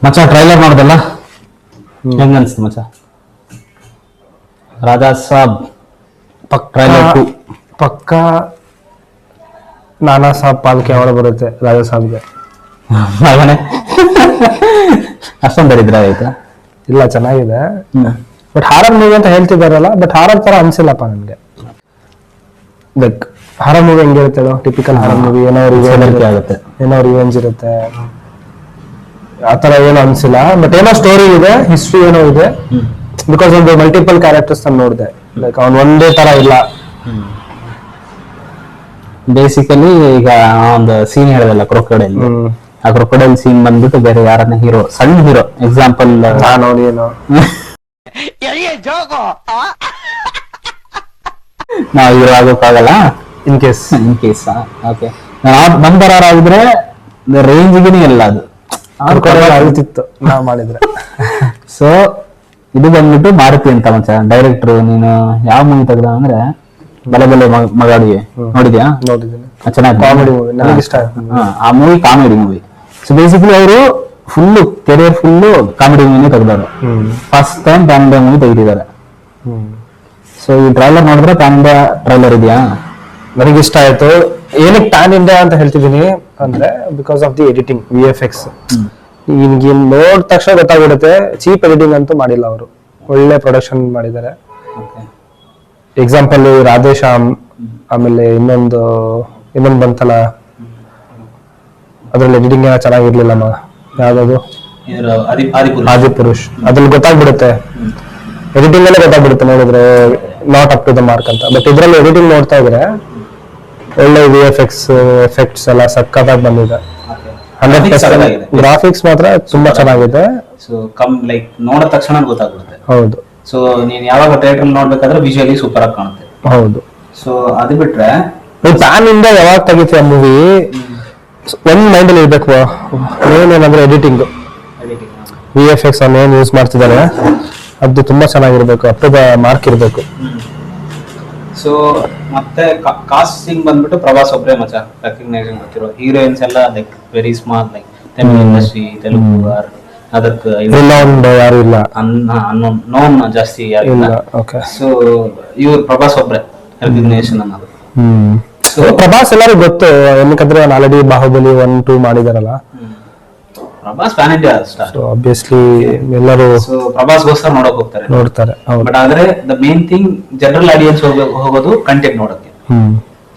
ಮಚ್ಚ ಟ್ರೈಲರ್ ನೋಡ್ದಲ್ಲ, ಹೆಂಗ ಅನ್ಸ್ತು ಮಚ್ಚ? ರಾಜಾ ಸಾಬ್ ಟ್ರೈಲರ್ 2 ಪಕ್ಕ ನಾನಾ ಸಾಬ್ ಪಾಲ್ಕೆ ಅವಳ ಬರುತ್ತೆ ರಾಜಾ ಸಾಬ್ಗೆ. ಮಗನೇ ಅಷ್ಟೊಂದು ದರಿದ್ರ ಆಯ್ತಾ? ಇಲ್ಲ, ಚೆನ್ನಾಗಿದೆ. ಬಟ್ ಹಾರರ್ ಮೂವಿ ಅಂತ ಹೇಳ್ತಿದಾರಲ್ಲ, ಬಟ್ ಹಾರರ್ ತರ ಅನ್ಸಿಲ್ಲಪ್ಪ ನನ್ಗೆ. ಲೈಕ್ ಹಾರರ್ ಮೂವಿ ಹೆಂಗಿರುತ್ತೆ, ಟಿಪಿಕಲ್ ಹಾರರ್ ಮೂವಿ, ಏನೋ ರಿವೆಂಜ್ ಇರುತ್ತೆ, ಆತರ ಏನೋ ಅನ್ಸಿಲ್ಲ. ಬಟ್ ಏನೋ ಸ್ಟೋರಿ ಇದೆ, ಹಿಸ್ಟ್ರಿ ಏನೋ ಇದೆ. ಬಿಕಾಸ್ ಒಂದು ಮಲ್ಟಿಪಲ್ ಕ್ಯಾರೆಕ್ಟರ್ಸ್ ನಾನು ನೋಡಿದೆ, ಲೈಕ್ ಅವ್ನು ಒಂದೇ ತರ ಇಲ್ಲ. ಬೇಸಿಕಲಿ ಈಗ ಒಂದು ಸೀನ್ ಹೇಳಿದಲ್ಲ ಕ್ರೊಕೊಡೈಲ್, ಆ ಕ್ರೊಕೊಡೈಲ್ ಸೀನ್ ಬಂದ್ಬಿಟ್ಟು ಬೇರೆ ಯಾರನ್ನ ಹೀರೋ, ಸಣ್ಣ ಹೀರೋ ಎಕ್ಸಾಂಪಲ್ ನೋಡಿ ಏನೋ ನಾವು ಹೀರೋ ಆಗೋಕ್ಕಾಗಲ್ಲ ಇನ್ ಕೇಸ್ ಓಕೆ. ಬಂದರಾಗಿದ್ರೆ ರೇಂಜ್ಗಿನೇ ಇಲ್ಲ ಅದು ಅಳ್ತಿತ್ತು ನಾವ್ ಮಾಡಿದ್ರೆ. ಸೊ ಇದು ಬಂದ್ಬಿಟ್ಟು ಮಾರುತಿ ಅಂತ ಮಚ್ಚ ಡೈರೆಕ್ಟರ್. ನೀನು ಯಾವ ಮೂವಿ ತೆಗ್ದ ಅಂದ್ರೆ ಬಲೆ ಬಲೆ ಮಗಾಡಿಗೆ ನೋಡಿದ್ಯಾ? ನೋಡಿದ್ದೀನಿ, ಚೆನ್ನಾಗಿ ಕಾಮಿಡಿ ಮೂವಿ, ನನಗೆ ಇಷ್ಟ ಆಯ್ತು. ಆ movie comedy movie. So basically ಅವರು ಫುಲ್ಲು ಕೆರಿಯರ್ ಫುಲ್ಲು ಕಾಮಿಡಿ ಮೂವಿನೇ ತೆಗ್ದವ್ರು. First time pan India movie ತೆಗೆದಿದ್ದಾರೆ. ಸೊ ಈ ಟ್ರೈಲರ್ ನೋಡಿದ್ರೆ ಪ್ಯಾನ್ ಇಂಡಿಯಾ ಟ್ರೈಲರ್ ಇದೆಯಾ? ನನಗೆ ಇಷ್ಟ ಆಯ್ತು. ಏನಕ್ಕೆ ಪ್ಯಾನ್ ಇಂಡಿಯಾ ಅಂತ ಹೇಳ್ತಿದ್ದೀನಿ ಅಂದ್ರೆ because of the editing, VFX. ನಿನ್ಗೆ ನೋಡಿದ ತಕ್ಷಣ ಗೊತ್ತಾಗ್ಬಿಡುತ್ತೆ, ಚೀಪ್ ಎಡಿಟಿಂಗ್ ಅಂತೂ ಮಾಡಿಲ್ಲ ಅವರು, ಒಳ್ಳೆ ಪ್ರೊಡಕ್ಷನ್ ಮಾಡಿದ್ದಾರೆ. ಎಕ್ಸಾಂಪಲ್ ರಾಧೇಶ್ಯಾಮ್, ಆಮೇಲೆ ಇನ್ನೊಂದು ಬಂತಲ್ಲ, ಅದ್ರಲ್ಲಿ ಎಡಿಟಿಂಗ್ ಏನೋ ಚೆನ್ನಾಗಿರ್ಲಿಲ್ಲಮ್ಮ, ಯಾವ್ದದು ಆದಿಪುರುಷ್. ಅದ್ರಲ್ಲಿ ಗೊತ್ತಾಗ್ಬಿಡುತ್ತೆ, ಎಡಿಟಿಂಗ್ ಅಲ್ಲೇ ಗೊತ್ತಾಗ್ಬಿಡುತ್ತೆ ನೋಡಿದ್ರೆ not up to the mark ಅಂತ. ಬಟ್ ಇದ್ರಲ್ಲಿ ಎಡಿಟಿಂಗ್ ನೋಡ್ತಾ ಇದ್ರೆ ಒಳ್ಳೆ VFX ಎಫೆಕ್ಟ್ಸ್ ಎಲ್ಲ ಸಕ್ಕತ್ತಾಗಿ ಬಂದಿದೆ. 100% ಗ್ರಾಫಿಕ್ಸ್ ಮಾತ್ರ ತುಂಬಾ ಚೆನ್ನಾಗಿದೆ. ಸೊ ಲೈಕ್ ನೋಡಿದ ತಕ್ಷಣ ಗೊತ್ತಾಗ್ಬಿಡುತ್ತೆ. ಹೌದು. ಸೊ ನೀನ್ ಯಾವಾಗ ಥಿಯೇಟರ್ ನೋಡ್ಬೇಕಾದ್ರೆ ವಿಜುವಲಿ ಸೂಪರ್ ಆಗಿ ಕಾಣುತ್ತೆ. ಹೌದು. ಸೊ ಅದು ಬಿಟ್ರೆ ಪ್ಯಾನ್ ಇಂದ ಯಾವಾಗ ತೆಗಿತೀಯ ಮೂವಿ, ಒಂದ್ ಮೈಂಡ್ ಅಲ್ಲಿ ಇರ್ಬೇಕು, ಏನಂದ್ರೆ ಎಡಿಟಿಂಗ್, VFX ಅವ್ನು ಏನ್ ಯೂಸ್ ಮಾಡ್ತಿದ್ದಾರೆ ಅದು ತುಂಬಾ ಚೆನ್ನಾಗಿರ್ಬೇಕು, ಅಪ್ ಟು ದ ಮಾರ್ಕ್ ಇರ್ಬೇಕು. ಸೊ ಮತ್ತೆ ಕಾಸ್ಟಿಂಗ್ ಬಂದ್ಬಿಟ್ಟು ಪ್ರಭಾಸ್ ಒಬ್ರೆ ಮಚ್ಚ ರೆಕಗ್ನೈಸೇಷನ್ ಗೊತ್ತಿರೋ. ಹೀರೋಯಿನ್ಸ್ ಎಲ್ಲ like very small, like Tamil industry, Telugu ಅದಕ್ಕೆ ಯಾರು ಇಲ್ಲ, ನೋನ್ ಜಾಸ್ತಿ ಯಾರು ಇಲ್ಲ. ಸೊ ಇವ್ರು ಪ್ರಭಾಸ್ ಒಬ್ರೆ ರೆಕಗ್ನೈಸೇಷನ್ ಅನ್ನೋದು. ಸೊ ಪ್ರಭಾಸ್ ಎಲ್ಲರಿಗೂ ಗೊತ್ತು, ಏನಕ್ಕಂದ್ರೆ ಆಲ್ರೆಡಿ ಬಾಹುಬಲಿ 1, 2 ಮಾಡಿದಾರಲ್ಲ. Prabhas pan India star, obviously ಎಲ್ಲರೂ ಪ್ರಭಾಸ್ಗೋಸ್ಕರ ನೋಡ್ತಾರೆ. ಬಟ್ ಆದ್ರೆ the main thing general audience ಹೋಗೋದು ಕಂಟೆಂಟ್ ನೋಡಕ್ಕೆ.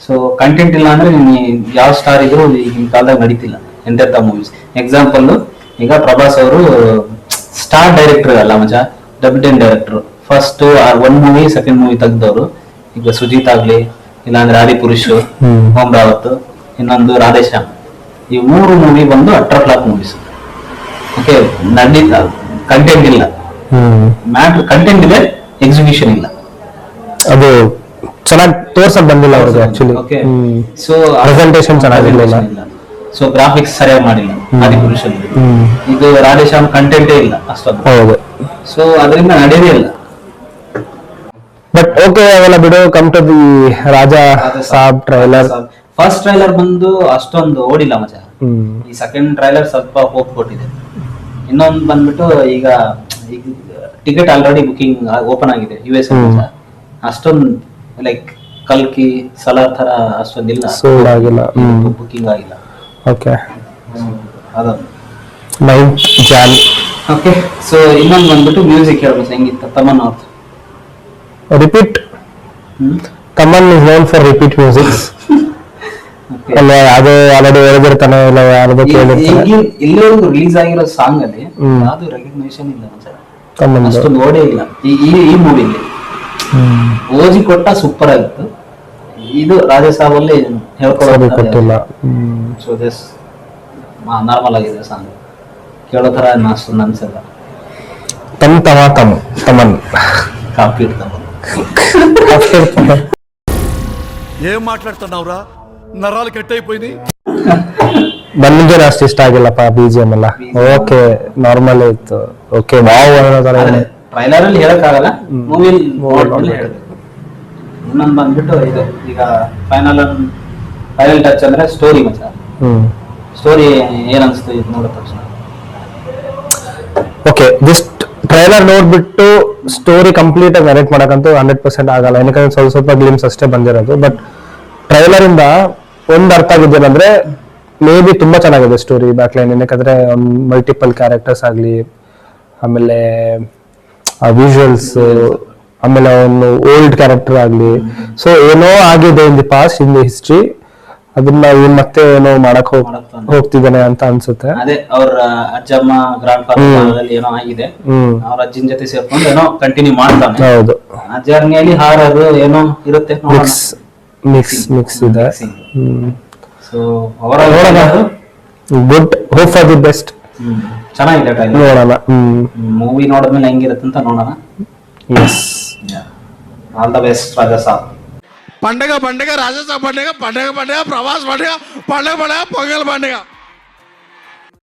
ಸೊ ಕಂಟೆಂಟ್ ಇಲ್ಲ ಅಂದ್ರೆ ಯಾವ ಸ್ಟಾರ್ ಇದ್ರು ಈಗಿನ ಕಾಲದಾಗ ನಡೀತಿಲ್ಲ ಎಂತೆಂತ ಮೂವೀಸ್. ಎಕ್ಸಾಂಪಲ್ ಈಗ ಪ್ರಭಾಸ್ ಅವರು ಸ್ಟಾರ್ ಡೈರೆಕ್ಟರ್ ಅಲ್ಲ ಮಜಾ, debutant director. First 1 movie 2nd movie ತೆಗ್ದವ್ರು. ಈಗ ಸುಜಿತ್ ಆಗ್ಲಿ, ಇಲ್ಲಾಂದ್ರೆ ಆದಿಪುರುಷ್, ಓಂ ರಾವತ್, ಇನ್ನೊಂದು ರಾಧೇಶ್ಯಾಮ್. ಈ 3 ಮೂವಿ ಬಂದು ಅಟ್ರ್ ಫ್ಲಾಪ್ ಮೂವೀಸ್. ಓಕೆ, ಕಂಟೆಂಟ್ ಇಲ್ಲ, ಮ್ಯಾಟ್ರ್ ಕಂಟೆಂಟ್ ಇದೆ, ಎಕ್ಸಿಕ್ಯೂಷನ್ ಇಲ್ಲ. ಅದು ಚೆನ್ನಾಗಿ ತೋರ್ಸಕ್ ಬಂದಿಲ್ಲ ಅವ್ರಿಗೆ ಆಕ್ಚುಲಿ. ಓಕೆ, ಸೊ ಪ್ರೆಸೆಂಟೇಷನ್ ಚೆನ್ನಾಗಿರ್ಲಿಲ್ಲ. ಸೊ ಗ್ರಾಫಿಕ್ಸ್ ಸರಿಯಾಗಿ ಮಾಡಿಲ್ಲ ಆದಿಪುರುಷಲ್ಲಿ. ಇದು ರಾಧೇಶ್ಯಾಮ್ ಕಂಟೆಂಟೇ ಇಲ್ಲ ಅಷ್ಟೊಂದು. ಹೌದು. ಸೊ ಅದರಿಂದ ನಡೆಯದೇ ಇಲ್ಲ. ಬಟ್ ಓಕೆ, ಅವೆಲ್ಲ ಬಿಡು. Come to the Raja Saab trailer. First trailer ಬಂದು ಅಷ್ಟೊಂದು ಓಡಿಲ್ಲ ಮಜಾ. ಈ 2nd ಟ್ರೈಲರ್ ಸ್ವಲ್ಪ ಹೋಪ್ ಕೊಟ್ಟಿದೆ. ಇನ್ನೊಂದು ಬಂದ್ಬಿಟ್ಟು ಈಗ ಟಿಕೆಟ್ ಆಲ್ರೆಡಿ ಬುಕಿಂಗ್ ಓಪನ್ ಆಗಿದೆ US. ಅಷ್ಟೊಂದು ಲೈಕ್ ಕಲ್ಕಿ ಸಲಾರ್ ತರ ಅಷ್ಟೊಂದಿಲ್ಲ, ಸೋಲ್ಡ್ ಆಗಿಲ್ಲ, ಬುಕಿಂಗ್ ಆಗಿಲ್ಲ. ಓಕೆ, ಅದೊಂದು 9th Jan. ಓಕೆ, ಸೊ ಇನ್ನೊಂದು ಬಂದ್ಬಿಟ್ಟು ಮ್ಯೂಸಿಕ್ ಹೇಳ್ಬೋದು ಹೆಂಗಿತ್ತು ತಮನ್ ಅವ್ರದ್ದು. Repeat, Thaman is known for repeat music. ಅಲ್ಲ, ಅದು ಆಲ್ರೆಡಿ ಹೇಳಿದಿರ್ತಾನೆ, ಇಲ್ಲ ಯಾರ್ದು ಕೇಳಿರ್ತಾನೆ. ಇಲ್ಲಿವರೆಗೂ ರಿಲೀಸ್ ಆಗಿರೋ ಸಾಂಗ್ ಅಲ್ಲಿ ಯಾವ್ದು ರೆಕಗ್ನಿಷನ್ ಇಲ್ಲ ಅಷ್ಟೊಂದು ಓಡೇ ಇಲ್ಲ ಈ ಮೂವಿಲಿ. ಓಜಿ ಕೊಟ್ಟ ಸೂಪರ್ ಆಗಿತ್ತು, ಇದು ರಾಜಾ ಸಾಬ್ ಅಲ್ಲಿ ಹೇಳ್ಕೊಟ್ಟಿಲ್ಲ. ಸೊ ದಿಸ್ ನಾರ್ಮಲ್ ಆಗಿದೆ ಸಾಂಗ್, ಕೇಳೋ ತರ ಅಷ್ಟೊಂದು ಅನ್ಸಲ್ಲ. ತಮನ್ ಕಾಪಿ ಇಡ್ತಾವ. ఏం మాట్లాడుతున్నావురా, నరాలు కట్ అయిపోయినాయి. ನನಗೆ ಅಷ್ಟು ಇಷ್ಟ ಆಗಿಲ್ಲಪ್ಪ BGM ಎಲ್ಲ. ಓಕೆ, ನಾರ್ಮಲ್ ಇತ್ತು. ಓಕೆ, ವಾವ್ ಅನ್ನೋ ತರ ಟ್ರೈಲರ್ ಅಲ್ಲಿ ಹೇಳಕ್ಕಾಗಲ್ಲ, ಮೂವಿಲಿ ಹೇಳ್ಬೇಕು. ಇನ್ನೊಂದು ಬಂದ್ಬಿಟ್ಟು ಇದು ಈಗ ಫೈನಲ್ ಟಚ್ ಅಂದ್ರೆ ಸ್ಟೋರಿ ಮಚ್ಚ. ಸ್ಟೋರಿ ಏನ್ ಅನ್ಸ್ತು ಇದು ನೋಡಿದ ತಕ್ಷಣ? ಓಕೆ ಜಸ್ಟ್ ಟ್ರೈಲರ್ ನೋಡ್ಬಿಟ್ಟು ಸ್ಟೋರಿ ಕಂಪ್ಲೀಟ್ ಆಗಿ ನರೇಟ್ ಮಾಡಕ್ಕಂತೂ 100% ಆಗಲ್ಲ, ಏನಕ್ಕೆ ಸ್ವಲ್ಪ ಸ್ವಲ್ಪ ಗ್ಲಿಮ್ಸ್ ಅಷ್ಟೇ ಬಂದಿರೋದು. ಬಟ್ ಟ್ರೈಲರ್ ಇಂದ ಒಂದ್ ಅರ್ಥ ಆಗಿದ್ದೇನಂದ್ರೆ ಮೇ ಬಿ ತುಂಬಾ ಚೆನ್ನಾಗಿದೆ ಸ್ಟೋರಿ ಬ್ಯಾಕ್ ಲೈನ್, ಏನಕ್ಕಂದ್ರೆ ಮಲ್ಟಿಪಲ್ ಕ್ಯಾರೆಕ್ಟರ್ಸ್ ಆಗ್ಲಿ, ಆಮೇಲೆ ಆ ವಿಜುವಲ್ಸ್, ಆಮೇಲೆ ಅವನು ಓಲ್ಡ್ ಕ್ಯಾರೆಕ್ಟರ್ ಆಗ್ಲಿ, ಸೊ ಏನೋ ಆಗಿದೆ in the past, in the history, ಅದನ್ನ ಇವ್ನು ಮತ್ತೆ ಏನೋ ಮಾಡಕ್ ಹೋಗ್ತಿದ್ದಾನೆ ಅಂತ ಅನ್ಸುತ್ತೆ. ಅದೇ ಅವ್ರ ಅಜ್ಜಮ್ಮ ಗ್ರಾಂಡ್ ಫಾದರ್ ಏನೋ ಆಗಿದೆ, ಅವ್ರ ಅಜ್ಜಿನ ಜೊತೆ ಸೇರ್ಕೊಂಡು ಏನೋ ಕಂಟಿನ್ಯೂ ಮಾಡ್ತಾನೆ. ಹೌದು, ಆ ಜರ್ನಿಯಲ್ಲಿ ಹಾರರ್ ಏನೋ ಇರುತ್ತೆ, ಮಿಕ್ಸ್ ಇದೆ. ಸೊ ಅವರ good, hope for the best. ಚೆನ್ನಾಗಿದೆ, ನೋಡೋಣ. ಮೂವಿ ನೋಡಿದ್ಮೇಲೆ ಹೆಂಗಿರುತ್ತೆ ಅಂತ ನೋಡೋಣ. All the best Raja Saab. పండగ పండగ రాజస పండగ పండగ పండగ ప్రవాస్ పండగ పండగ పండగ పొంగల్ పండగ.